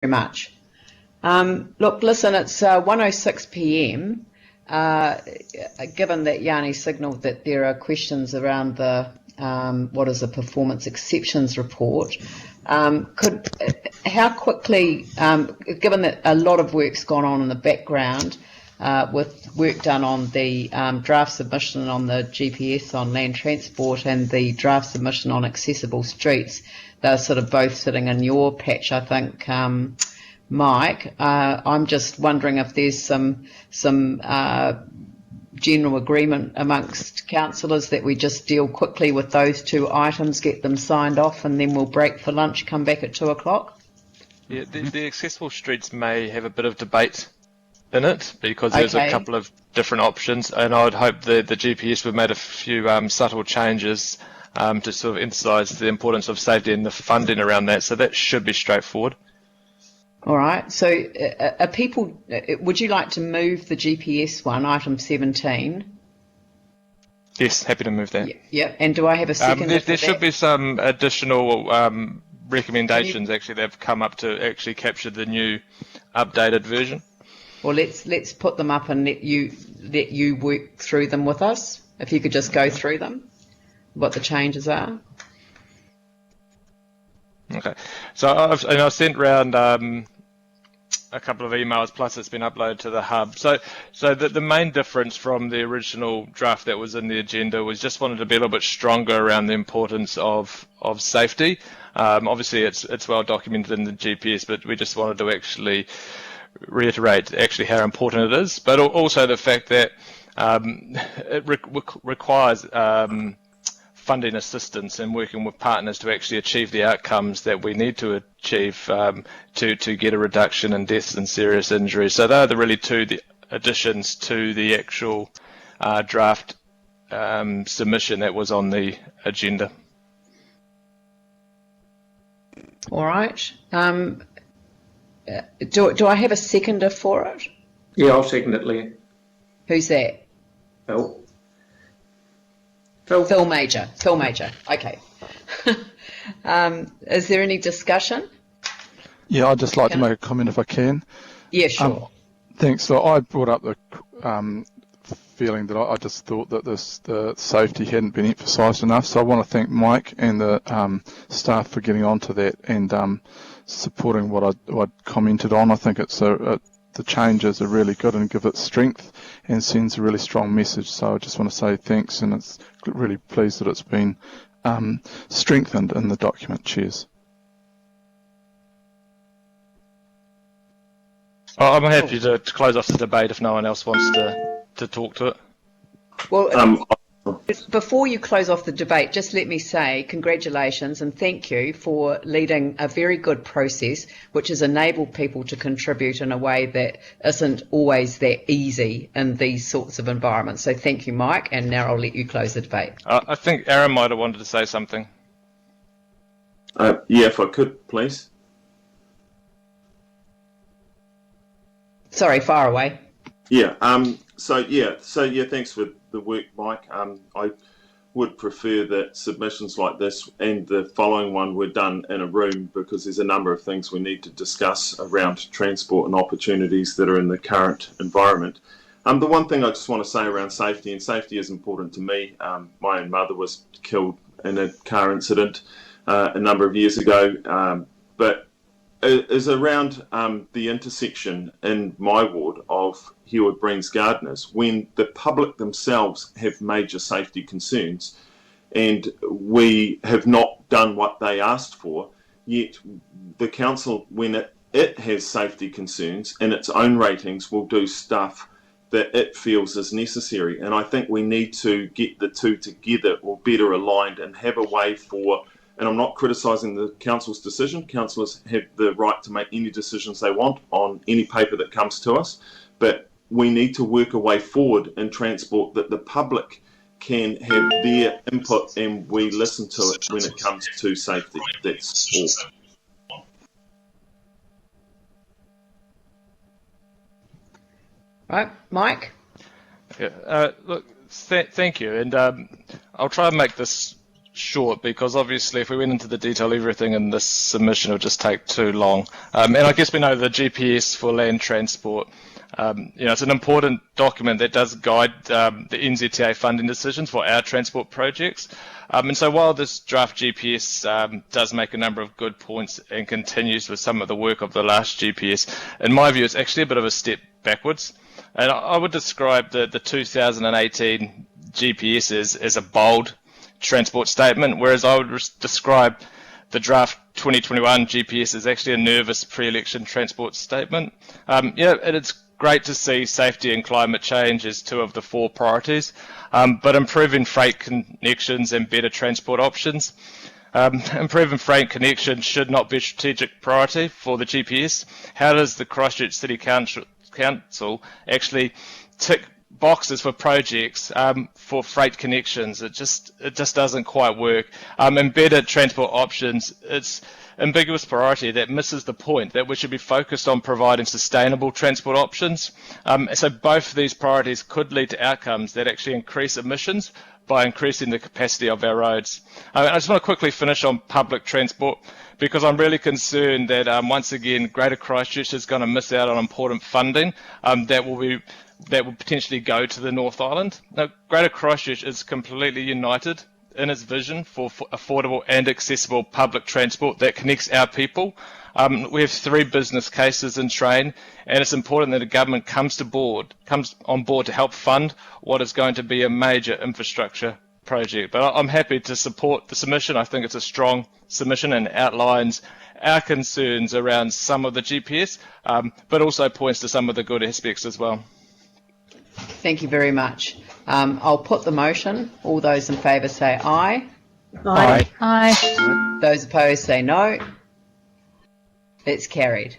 very much. Look, listen, it's 1:06 p.m. Given that Yanni signalled that there are questions around the what is the performance exceptions report, how quickly, given that a lot of work's gone on in the background with work done on the draft submission on the GPS on land transport and the draft submission on accessible streets, they're sort of both sitting in your patch, I think, Mike. I'm just wondering if there's some general agreement amongst councillors that we just deal quickly with those two items, get them signed off, and then we'll break for lunch, come back at 2 o'clock. Yeah, the accessible streets may have a bit of debate in it because there's a couple of different options, and I would hope the GPS would made a few subtle changes to sort of emphasise the importance of safety and the funding around that, so that should be straightforward. All right, so would you like to move the GPS one, item 17? Yes, happy to move that. Yeah, and do I have a second? There should be some additional recommendations actually that have come up to actually capture the new updated version. Well, let's put them up and let you work through them with us. If you could just go through them, what the changes are. Okay, so I've sent around a couple of emails, plus it's been uploaded to the hub. So the main difference from the original draft that was in the agenda was just wanted to be a little bit stronger around the importance of safety. Obviously, it's well documented in the GPS, but we just wanted to actually reiterate actually how important it is, but also the fact that it requires funding assistance and working with partners to actually achieve the outcomes that we need to achieve to get a reduction in deaths and serious injuries. So they're really the additions to the actual draft submission that was on the agenda. All right. Do I have a seconder for it? Yeah, I'll second it, Leah. Who's that? Phil. Phil Major. Okay. Is there any discussion? Yeah, I'd just like to make a comment if I can. Yeah, sure. Thanks. So I brought up the feeling that I just thought that the safety hadn't been emphasised enough. So I want to thank Mike and the staff for getting onto that and supporting what I'd commented on. I think it's the changes are really good and give it strength and sends a really strong message. So I just want to say thanks, and it's really pleased that it's been strengthened in the document. Cheers. I'm happy to close off the debate if no one else wants to talk to it. Well, before you close off the debate, just let me say congratulations and thank you for leading a very good process which has enabled people to contribute in a way that isn't always that easy in these sorts of environments. So thank you, Mike, and now I'll let you close the debate. I think Aaron might have wanted to say something. Yeah, if I could, please. Sorry, far away. Yeah. So thanks for the work, Mike. I would prefer that submissions like this and the following one were done in a room, because there's a number of things we need to discuss around transport and opportunities that are in the current environment. The one thing I just want to say around safety, and safety is important to me. My own mother was killed in a car incident a number of years ago, but is around the intersection in my ward of Heward Breens Gardeners, when the public themselves have major safety concerns and we have not done what they asked for, yet the council, when it has safety concerns in its own ratings, will do stuff that it feels is necessary. And I think we need to get the two together or better aligned and have a way for, and I'm not criticising the council's decision. Councillors have the right to make any decisions they want on any paper that comes to us, but we need to work a way forward in transport that the public can have their input and we listen to it when it comes to safety. That's all. Right, Mike? Yeah, look, thank you, and I'll try and make this short because obviously if we went into the detail of everything in this submission, it would just take too long. And I guess we know the GPS for land transport. It's an important document that does guide the NZTA funding decisions for our transport projects. And so while this draft GPS does make a number of good points and continues with some of the work of the last GPS, in my view, it's actually a bit of a step backwards. And I would describe the 2018 GPS as a bold transport statement, whereas I would describe the draft 2021 GPS as actually a nervous pre-election transport statement. And it's great to see safety and climate change as two of the 4 priorities, but improving freight connections and better transport options. Improving freight connections should not be a strategic priority for the GPS. How does the Christchurch City Council actually tick boxes for projects for freight connections? It just doesn't quite work. And better transport options, it's ambiguous priority that misses the point that we should be focused on providing sustainable transport options. So both of these priorities could lead to outcomes that actually increase emissions by increasing the capacity of our roads. I just want to quickly finish on public transport because I'm really concerned that once again Greater Christchurch is going to miss out on important funding that will potentially go to the North Island. Now, Greater Christchurch is completely united in its vision for affordable and accessible public transport that connects our people. We have 3 business cases in train, and it's important that the government comes on board to help fund what is going to be a major infrastructure project. But I'm happy to support the submission. I think it's a strong submission and outlines our concerns around some of the GPS, but also points to some of the good aspects as well. Thank you very much. I'll put the motion. All those in favour say aye. Aye. Aye. Those opposed say no. It's carried.